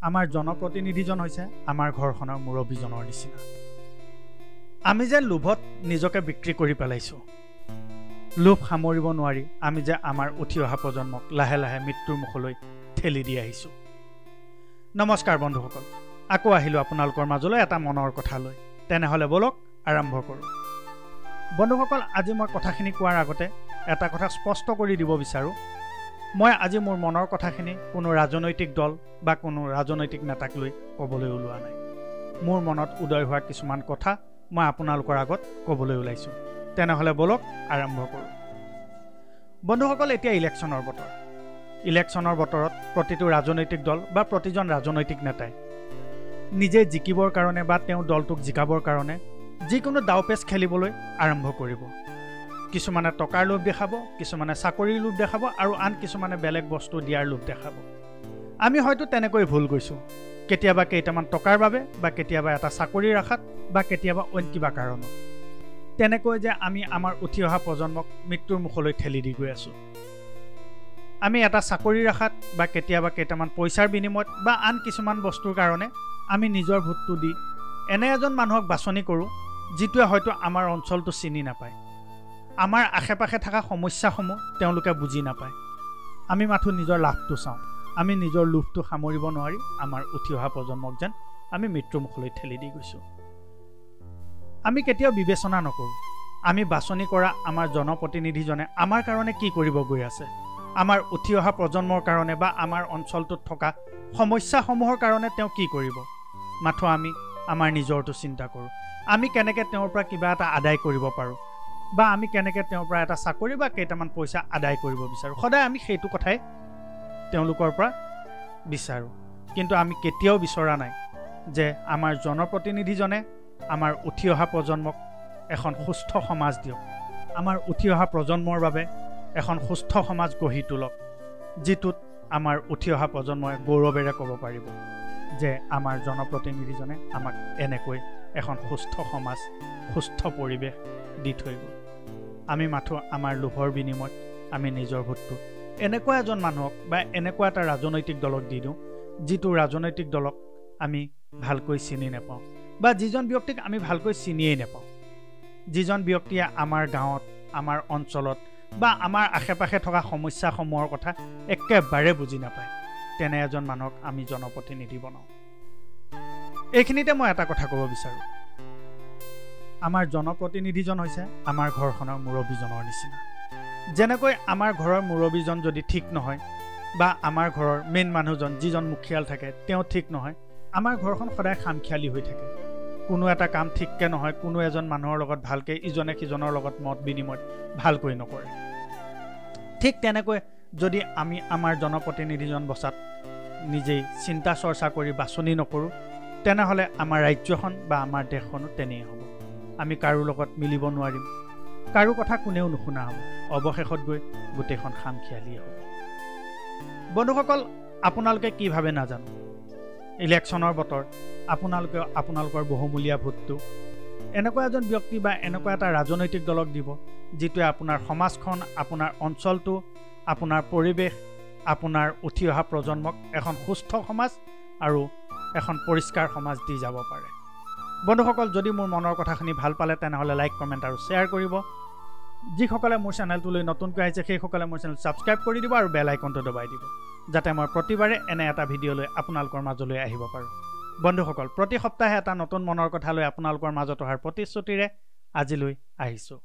আমাৰ জনপ্ৰতিনিধিজন হৈছে আমাৰ ঘৰখনৰ মুৰব্বীজনৰ নিচিনা। আমি যে লোভত নিজকে বিক্ৰী কৰি পেলাইছোঁ। লোভ সামৰিব নোৱাৰি আমি যে আমাৰ উঠি অহা প্ৰজন্মক লাহে লাহে মৃত্যুৰ মুখলৈ ঠেলি দি আহিছোঁ। নমস্কাৰ বন্ধুসকল, আকৌ আহিলোঁ আপোনালোকৰ মাজলৈ এটা মনৰ কথা লৈ। তেনেহ'লে বলক আৰম্ভ কৰোঁ। বন্ধুসকল, আজি মই কথাখিনি কোৱাৰ আগতে এটা কথা স্পষ্ট কৰি দিব বিচাৰোঁ। মই আজি মোৰ মনৰ কথাখিনি কোনো ৰাজনৈতিক দল বা কোনো ৰাজনৈতিক নেতাক লৈ ক'বলৈ ওলোৱা নাই। মোৰ মনত উদয় হোৱা কিছুমান কথা মই আপোনালোকৰ আগত ক'বলৈ ওলাইছোঁ। তেনেহ'লে বলক আৰম্ভ কৰোঁ। বন্ধুসকল, এতিয়া ইলেকশ্যনৰ বতৰ। ইলেকশ্যনৰ বতৰত প্ৰতিটো ৰাজনৈতিক দল বা প্ৰতিজন ৰাজনৈতিক নেতাই নিজে জিকিবৰ কাৰণে বা তেওঁ দলটোক জিকাবৰ কাৰণে যিকোনো দাওপেচ খেলিবলৈ আৰম্ভ কৰিব। কিছুমানে টকাৰ লোভ দেখাব, কিছুমানে চাকৰিৰ লোভ দেখাব আৰু আন কিছুমানে বেলেগ বস্তু দিয়াৰ লোভ দেখাব। আমি হয়তো তেনেকৈ ভুল গৈছোঁ, কেতিয়াবা কেইটামান টকাৰ বাবে বা কেতিয়াবা এটা চাকৰিৰ আশাত বা কেতিয়াবা অইন কিবা কাৰণত। তেনেকৈ যে আমি আমাৰ উঠি অহা প্ৰজন্মক মৃত্যুৰ মুখলৈ ঠেলি দি গৈ আছোঁ। আমি এটা চাকৰিৰ আশাত বা কেতিয়াবা কেইটামান পইচাৰ বিনিময়ত বা আন কিছুমান বস্তুৰ কাৰণে আমি নিজৰ ভোটটো দি এনে এজন মানুহক বাছনি কৰোঁ যিটোৱে হয়তো আমাৰ অঞ্চলটো চিনি নাপায়। আমাৰ আশে পাশে থকা সমস্যাসমূহ তেওঁলোকে বুজি নাপায়। আমি মাথো নিজৰ লাভটো চাওঁ। আমি নিজৰ লোভটো সামৰিব নোৱাৰি আমাৰ উঠি অহা প্ৰজন্মক যেন আমি মৃত্যুৰ মুখলৈ ঠেলি দি গৈছোঁ। আমি কেতিয়াও বিবেচনা নকৰোঁ আমি বাছনি কৰা আমাৰ জনপ্ৰতিনিধিজনে আমাৰ কাৰণে কি কৰিব গৈ আছে। আমাৰ উঠি অহা প্ৰজন্মৰ কাৰণে বা আমাৰ অঞ্চলটোত থকা সমস্যাসমূহৰ কাৰণে তেওঁ কি কৰিব। মাথো আমি আমাৰ নিজৰটো চিন্তা কৰোঁ। আমি কেনেকৈ তেওঁৰ পৰা কিবা এটা আদায় কৰিব পাৰোঁ বা আমি কেনেকৈ তেওঁৰ পৰা এটা চাকৰি বা কেইটামান পইচা আদায় কৰিব বিচাৰোঁ। সদায় আমি সেইটো কথাই তেওঁলোকৰ পৰা বিচাৰোঁ। কিন্তু আমি কেতিয়াও বিচৰা নাই যে আমাৰ জনপ্ৰতিনিধিজনে আমাৰ উঠি অহা প্ৰজন্মক এখন সুস্থ সমাজ দিয়ক, আমাৰ উঠি অহা প্ৰজন্মৰ বাবে এখন সুস্থ সমাজ গঢ়ি তোলক, যিটোত আমাৰ উঠি অহা প্ৰজন্মই গৌৰৱেৰে ক'ব পাৰিব যে আমাৰ জনপ্ৰতিনিধিজনে আমাক এনেকৈ এখন সুস্থ সমাজ, সুস্থ পৰিৱেশ দি থৈ গ'ল। আমি মাথো আমাৰ লোভৰ বিনিময়ত আমি নিজৰ ভোটটো এনেকুৱা এজন মানুহক বা এনেকুৱা এটা ৰাজনৈতিক দলক দি দিওঁ যিটো ৰাজনৈতিক দলক আমি ভালকৈ চিনি নাপাওঁ বা যিজন ব্যক্তিক আমি ভালকৈ চিনিয়েই নাপাওঁ। যিজন ব্যক্তিয়ে আমাৰ গাঁৱত, আমাৰ অঞ্চলত বা আমাৰ আশে পাশে থকা সমস্যাসমূহৰ কথা একেবাৰে বুজি নাপায়, তেনে এজন মানুহক আমি জনপ্ৰতিনিধি বনাওঁ। এইখিনিতে মই এটা কথা ক'ব বিচাৰোঁ। আমাৰ জনপ্ৰতিনিধিজন হৈছে আমাৰ ঘৰখনৰ মুৰব্বীজনৰ নিচিনা। যেনেকৈ আমাৰ ঘৰৰ মুৰব্বীজন যদি ঠিক নহয় বা আমাৰ ঘৰৰ মেইন মানুহজন যিজন মুখিয়াল থাকে তেওঁ ঠিক নহয়, আমাৰ ঘৰখন সদায় খামখিয়ালি হৈ থাকে। কোনো এটা কাম ঠিককৈ নহয়, কোনো এজন মানুহৰ লগত ভালকৈ ইজনে সিজনৰ লগত মত বিনিময় ভালকৈ নকৰে। ঠিক তেনেকৈ যদি আমি আমাৰ জনপ্ৰতিনিধিজন বচাত নিজেই চিন্তা চৰ্চা কৰি বাছনি নকৰোঁ, তেনেহ'লে আমাৰ ৰাজ্যখন বা আমাৰ দেশখনো তেনেই হ'ব। আমি কাৰো লগত মিলিব নোৱাৰিম, কাৰো কথা কোনেও নুশুনা হ'ব। অৱশেষত গৈ গোটেইখন খামখিয়ালিয়ে হ'ব। বন্ধুসকল, আপোনালোকে কি ভাবে নাজানো। ইলেকশ্যনৰ বতৰ, আপোনালোকে আপোনালোকৰ বহুমূলীয়া ভোটটো এনেকুৱা এজন ব্যক্তি বা এনেকুৱা এটা ৰাজনৈতিক দলক দিব যিটোৱে আপোনাৰ সমাজখন, আপোনাৰ অঞ্চলটো, আপোনাৰ পৰিৱেশ, আপোনাৰ উঠি অহা প্ৰজন্মক এখন সুস্থ সমাজ আৰু এখন পৰিষ্কাৰ সমাজ দি যাব পাৰে। বন্ধুসকল, যদি মোৰ মনৰ কথাখিনি ভাল পালে তেনেহ'লে লাইক, কমেণ্ট আৰু শ্বেয়াৰ কৰিব। যিসকলে মোৰ চেনেলটোলৈ নতুনকৈ আহিছে সেইসকলে মোৰ চেনেল ছাবস্ক্ৰাইব কৰি দিব আৰু বেল আইকনটো দবাই দিব, যাতে মই প্ৰতিবাৰে এনে এটা ভিডিঅ' লৈ আপোনালোকৰ মাজলৈ আহিব পাৰোঁ। বন্ধুসকল, প্ৰতি সপ্তাহে এটা নতুন মনৰ কথা লৈ আপোনালোকৰ মাজত অহাৰ প্ৰতিশ্ৰুতিৰে আজিলৈ আহিছোঁ।